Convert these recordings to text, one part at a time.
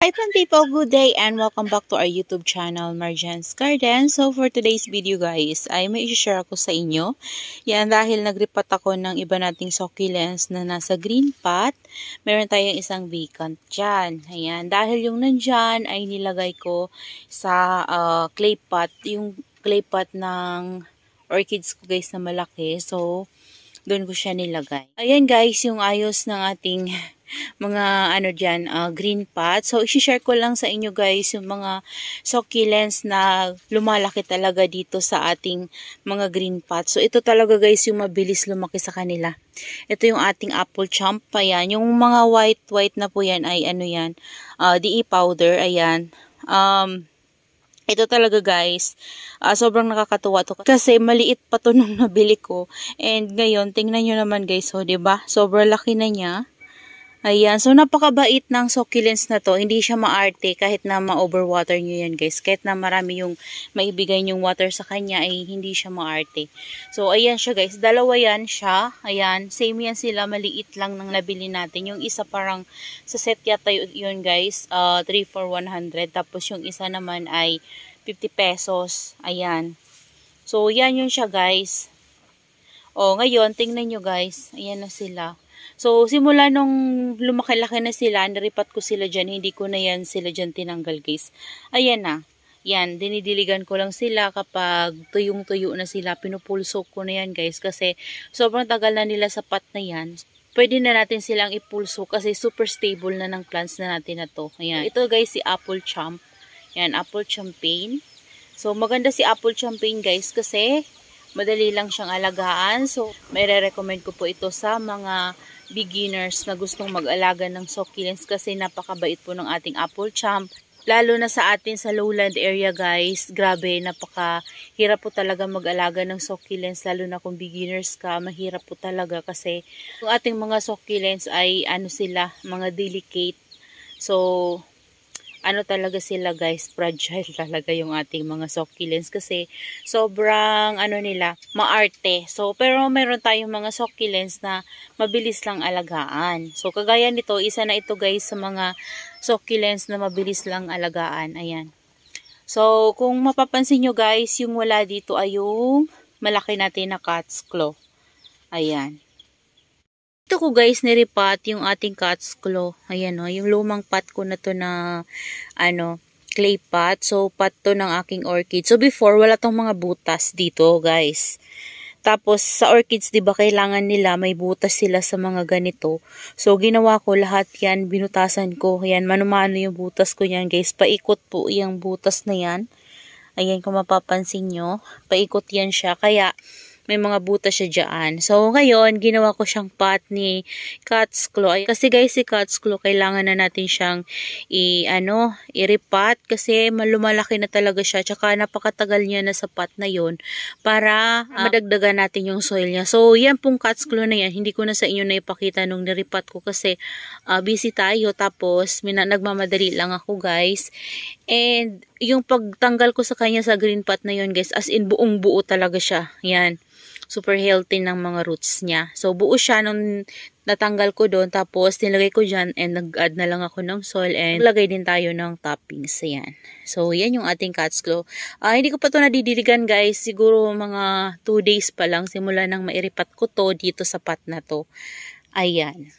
Hi fun people, good day and welcome back to our YouTube channel, Marjan's Garden. So for today's video guys, ay may i-share ako sa inyo. Yan, dahil nagripat ako ng iba nating succulents na nasa green pot, meron tayong isang vacant dyan. Ayan, dahil yung nandyan ay nilagay ko sa clay pot, yung clay pot ng orchids ko guys na malaki. So, doon ko siya nilagay. Ayan guys, yung ayos ng ating mga green pot. So, i-share ko lang sa inyo guys yung mga succulents na lumalaki talaga dito sa ating mga green pot. So, ito talaga guys yung mabilis lumaki sa kanila. Ito yung ating apple champ. Ayan, yung mga white na po yan ay DE powder. Ayan. Ito talaga guys, sobrang nakakatuwa to kasi maliit pa to nung nabili ko. And ngayon, tingnan nyo naman guys, so 'di ba? Sobrang laki na niya. Ayan, so napakabait ng succulents na to. Hindi siya maarte kahit na ma-overwater nyo yan guys. Kahit na marami yung maibigay nyong water sa kanya ay hindi siya maarte. So ayan siya guys, dalawa yan siya. Ayan, same yan sila, maliit lang nang nabili natin. Yung isa parang sa set yata yun guys, 3 for 100. Tapos yung isa naman ay 50 pesos. Ayan. So yan yun siya guys. O ngayon, tingnan nyo guys. Ayan na sila. So, simula nung lumaki-laki na sila, naripat ko sila dyan, hindi ko na yan sila dyan tinanggal guys. Ayan na. Yan, dinidiligan ko lang sila kapag tuyong-tuyo na sila. Pinupulso ko na yan guys kasi sobrang tagal na nila sa pot na yan. Pwede na natin silang ipulso kasi super stable na ng plants na natin na to. Ayan. Ito guys si apple champ. Yan, apple champagne. So, maganda si apple champagne guys kasi madali lang siyang alagaan. So, may re-recommend ko po ito sa mga beginners na gustong mag-alaga ng succulents kasi napakabait po ng ating apple champ. Lalo na sa atin sa lowland area guys, grabe, napakahirap po talaga mag-alaga ng succulents, lalo na kung beginners ka, mahirap po talaga kasi yung ating mga succulents ay sila, mga delicate. So, talaga sila guys, fragile talaga yung ating mga succulents kasi sobrang nila, maarte. So, pero meron tayong mga succulents na mabilis lang alagaan. So, kagaya nito, isa na ito guys sa mga succulents na mabilis lang alagaan. Ayan. So, kung mapapansin nyo guys, yung wala dito ay yung malaki natin na cat's claw. Ayan. Ito ko guys, niripat yung ating cat's claw. Ayan o, yung lumang pot ko na to na, clay pot. So, pot to ng aking orchid. So, before, wala tong mga butas dito guys. Tapos, sa orchids, diba, kailangan nila, may butas sila sa mga ganito. So, ginawa ko lahat yan, binutasan ko. Ayan, mano-mano yung butas ko yan guys. Paikot po yung butas na yan. Ayan, kung mapapansin nyo, paikot yan siya. Kaya, may mga butas siya dyan. So, ngayon, ginawa ko siyang pot ni cat's claw. Kasi guys, si cat's claw, kailangan na natin siyang i-repot kasi lumalaki na talaga siya. Tsaka napakatagal niya na sa pot na yon para madagdagan natin yung soil niya. So, yan pong cat's claw na yan. Hindi ko na sa inyo na ipakita nung nirepot ko kasi busy tayo. Tapos, nagmamadali lang ako guys. And, yung pagtanggal ko sa kanya sa green pot na yon guys, as in buong buo talaga siya. Yan. Super healthy ng mga roots niya. So, buo siya nung natanggal ko doon. Tapos, nilagay ko dyan and nag-add na lang ako ng soil and lagay din tayo ng toppings. Ayan. So, yan yung ating cat's claw. Hindi ko pa ito nadidiligan guys. Siguro mga 2 days pa lang simula nang mairipat ko to dito sa pot na to. Ayan.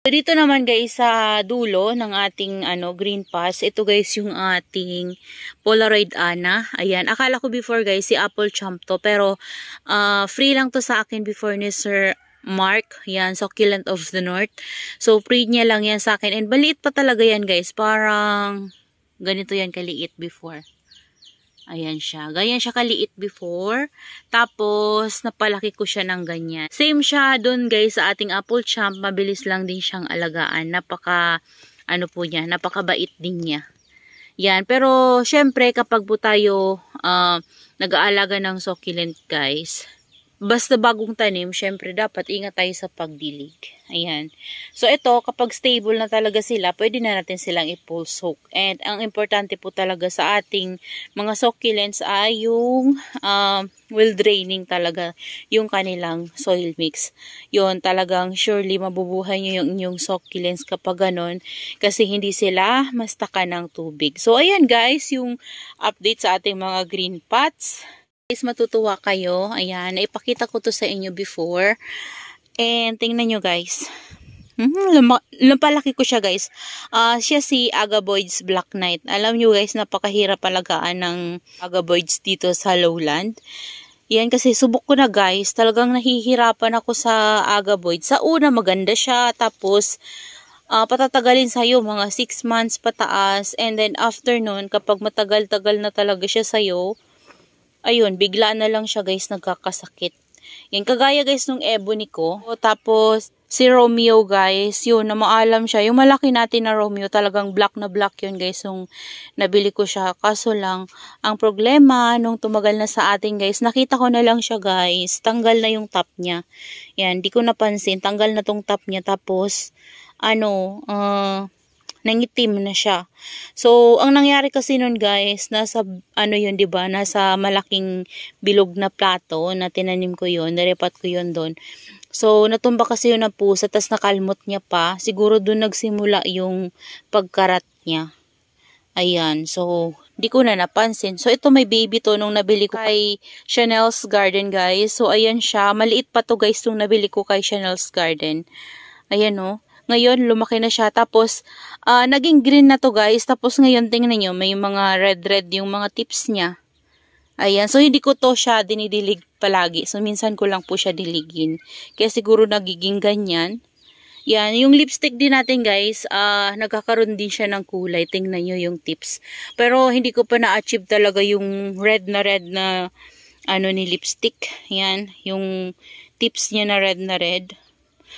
So, dito naman guys sa dulo ng ating green pots, ito guys yung ating Polaroid Anna. Ayan, akala ko before guys si apple champ to, pero free lang to sa akin before ni Sir Mark. Yan, succulent of the north. So free niya lang yan sa akin and maliit pa talaga yan guys. Parang ganito yan kaliit before. Ayan siya. Ganyan siya kaliit before. Tapos, napalaki ko siya ng ganyan. Same siya dun guys sa ating apple champ. Mabilis lang din siyang alagaan. Napakabait din niya. Yan. Pero, syempre, kapag po tayo nag-aalaga ng succulent guys, basta bagong tanim, syempre dapat ingat tayo sa pagdilig. Ayan. So ito, kapag stable na talaga sila, pwede na natin silang i-pull soak. And ang importante po talaga sa ating mga succulents ay yung well draining talaga yung kanilang soil mix. Yun, talagang surely mabubuhay nyo yung inyong succulents kapag ganon, kasi hindi sila mastakan ng tubig. So ayan guys, yung update sa ating mga green pots. Guys, matutuwa kayo. Ayan, naipakita ko to sa inyo before. And tingnan nyo guys. Lumpalaki ko siya guys. Siya si Agaboides Black Knight. Alam nyo guys, napakahirap palagaan ng Agaboides dito sa lowland. Yan kasi subok ko na guys. Talagang nahihirapan ako sa Agaboides. Sa una maganda siya. Tapos patatagalin sa'yo mga 6 months pataas. And then after nun, kapag matagal-tagal na talaga siya sa'yo, ayun, bigla na lang siya guys nagkakasakit. Yan, kagaya guys nung ebony ko. Tapos, si Romeo guys, yun, na maalam siya. Yung malaki natin na Romeo, talagang black na black yun guys, yung nabili ko siya. Kaso lang, ang problema, nung tumagal na sa atin guys, nakita ko na lang siya guys, tanggal na yung top niya. Yan, di ko napansin, tanggal na tong top niya. Tapos, nangitim na siya. So, ang nangyari kasi nun guys, nasa, yun, diba? Nasa malaking bilog na plato na tinanim ko yun, narepat ko yun doon. So, natumba kasi yun na pusa, tas nakalmot niya pa. Siguro doon nagsimula yung pagkarat niya. Ayan, so, di ko na napansin. So, ito may baby to nung nabili ko kay Chanel's Garden guys. So, ayan siya. Maliit pa to guys nung nabili ko kay Chanel's Garden. Ayan o. Ngayon, lumaki na siya. Tapos, naging green na to guys. Tapos ngayon, tingnan nyo, may mga red-red yung mga tips niya. Ayan. So, hindi ko to siya dinidilig palagi. So, minsan ko lang po siya diligin. Kaya siguro nagiging ganyan. Yan. Yung lipstick din natin guys, nagkakaroon din siya ng kulay. Tingnan nyo yung tips. Pero, hindi ko pa na-achieve talaga yung red na ni lipstick. Yan. Yung tips niya na red.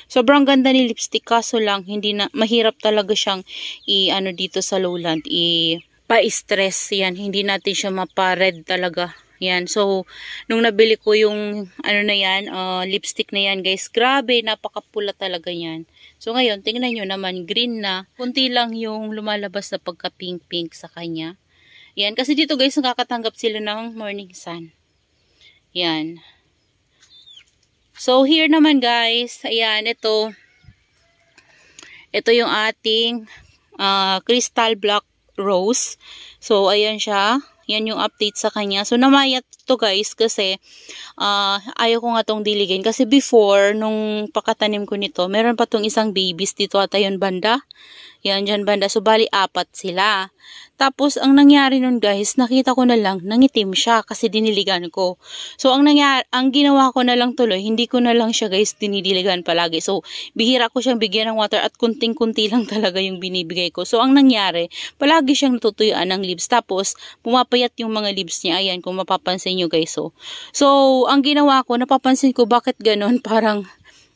Sobrang ganda ni lipstick, kaso lang hindi na mahirap talaga siyang dito sa lowland pa-stress. Yan, hindi natin siya mapa-red talaga. Yan. So nung nabili ko yung lipstick na yan guys, grabe, napakapula talaga yan. So ngayon, tingnan nyo naman, green na. Kunti lang yung lumalabas na pagka-pink sa kanya. Yan, kasi dito guys, nakakatanggap sila ng morning sun. Yan. So, here naman guys, ayan, ito yung ating crystal black rose. So, ayan siya. Yan yung update sa kanya. So, namayat to guys kasi ayaw ko nga tong diligin. Kasi before, nung pakatanim ko nito, meron pa tong isang babies dito at ayun banda. Yan, dyan banda. So, bali 4 sila. Tapos, ang nangyari nun guys, nakita ko na lang, nangitim siya kasi diniligan ko. So, ang ginawa ko na lang tuloy, hindi ko na lang siya guys dinidiligan palagi. So, bihira ko siyang bigyan ng water at kunting-kunti lang talaga yung binibigay ko. So, ang nangyari, palagi siyang natutuyuan ng leaves. Tapos, pumapayat yung mga leaves niya. Ayan, kung mapapansin nyo guys. So, ang ginawa ko, napapansin ko bakit ganun, parang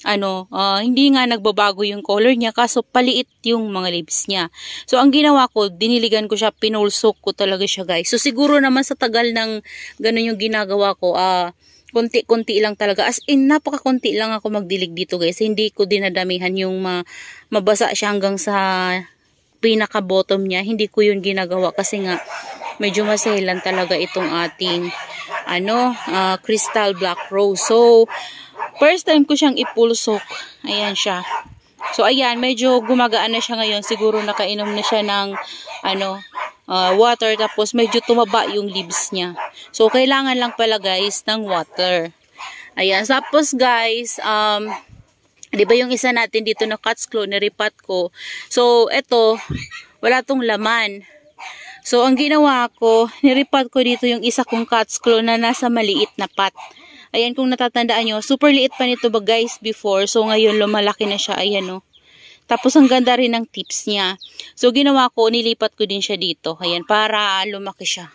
hindi nga nagbabago yung color niya kaso paliit yung mga leaves niya. So, ang ginawa ko, diniligan ko siya, pinulsok ko talaga siya guys. So, siguro naman sa tagal ng ganun yung ginagawa ko, konti-konti lang talaga. As in, napaka-konti lang ako magdilig dito guys. Hindi ko dinadamihan yung mabasa siya hanggang sa pinaka-bottom niya. Hindi ko yun ginagawa kasi nga medyo maselan talaga itong ating crystal black rose. So, first time ko siyang ipulsok. Ayan siya. So, ayan, medyo gumagaan na siya ngayon. Siguro nakainom na siya ng water. Tapos, medyo tumaba yung leaves niya. So, kailangan lang pala guys ng water. Ayan. Tapos, guys, di ba yung isa natin dito na cat's claw, niripat ko. So, eto, wala tong laman. So, ang ginawa ko, niripat ko dito yung isa kong cat's claw na nasa maliit na pot. Ayan, kung natatandaan nyo, super liit pa nito ba guys before. So, ngayon lumalaki na siya. Ayan o. Tapos, ang ganda rin ng tips niya. So, ginawa ko, nilipat ko din siya dito. Ayan, para lumaki siya.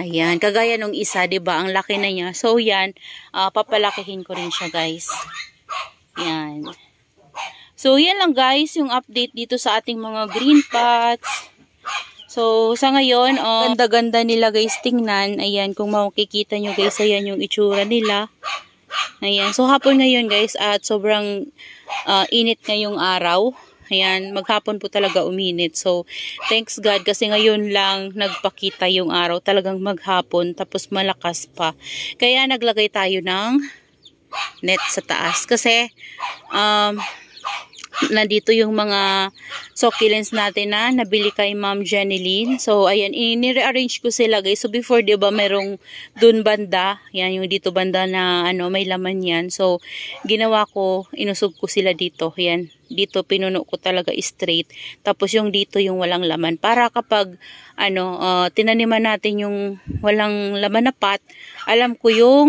Ayan, kagaya nung isa, diba? Ang laki na niya. So, yan, papalakihin ko rin siya guys. Yan. So, yan lang guys, yung update dito sa ating mga green pots. So, sa ngayon, ganda-ganda nila guys tingnan. Ayan, kung makikita nyo guys, ayan yung itsura nila. Ayan, so hapon ngayon guys at sobrang init ngayong araw. Ayan, maghapon po talaga uminit. So, thanks God kasi ngayon lang nagpakita yung araw. Talagang maghapon tapos malakas pa. Kaya naglagay tayo ng net sa taas. Kasi, nandito yung mga succulents natin na nabili kay Ma'am Jeneline. So, ayan, ini-rearrange ko sila guys. So, before, diba, merong dun banda. Yan, yung dito banda na, may laman yan. So, ginawa ko, inusog ko sila dito. Yan, dito pinuno ko talaga straight. Tapos, yung dito, yung walang laman. Para kapag, tinaniman natin yung walang laman na pot, alam ko yung,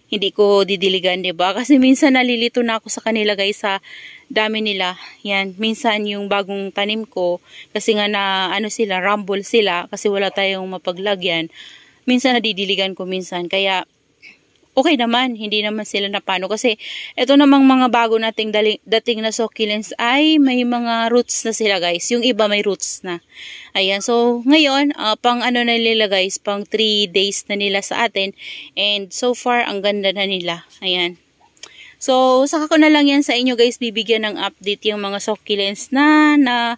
hindi ko didiligan, diba? Kasi minsan nalilito na ako sa kanila guys sa dami nila. Yan, minsan yung bagong tanim ko, kasi nga na sila, rumble sila kasi wala tayong mapaglagyan. Minsan nadidiligan ko minsan. Kaya okay naman, hindi naman sila napano. Kasi ito namang mga bago nating dating na succulents ay may mga roots na sila guys. Yung iba may roots na. Ayan, so ngayon, pang na nila guys, pang 3 days na nila sa atin. And so far, ang ganda na nila. Ayan. So, saka ko na lang yan sa inyo guys, bibigyan ng update yung mga succulents na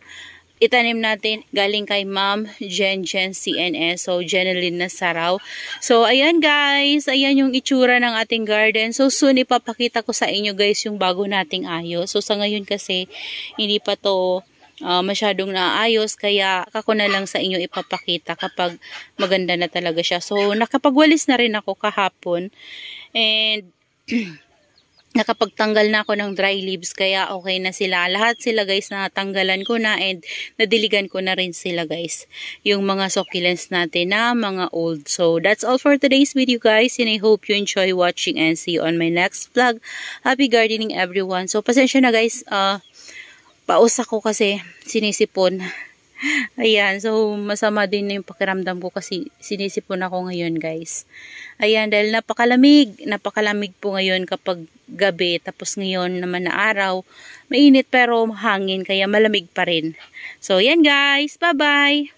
itanim natin galing kay Ma'am Jen CNS. So, Jeneline Nasaraw. So, ayan guys. Ayan yung itsura ng ating garden. So, soon ipapakita ko sa inyo guys yung bago nating ayos. So, sa ngayon kasi, hindi pa to masyadong naayos. Kaya, ako na lang sa inyo ipapakita kapag maganda na talaga siya. So, nakapagwalis na rin ako kahapon. And, nakapagtanggal na ako ng dry leaves kaya okay na sila. Lahat sila guys natanggalan ko na and nadiligan ko na rin sila guys. Yung mga succulents natin na mga old. So that's all for today's video guys and I hope you enjoy watching and see you on my next vlog. Happy gardening everyone. So pasensya na guys. Paus ako kasi sinisipon. Ayan, so masama din yung pakiramdam ko kasi sinisipon ako ngayon guys. Ayan, dahil napakalamig po ngayon kapag gabi, tapos ngayon naman na araw, mainit pero hangin kaya malamig pa rin. So, yan guys, bye bye!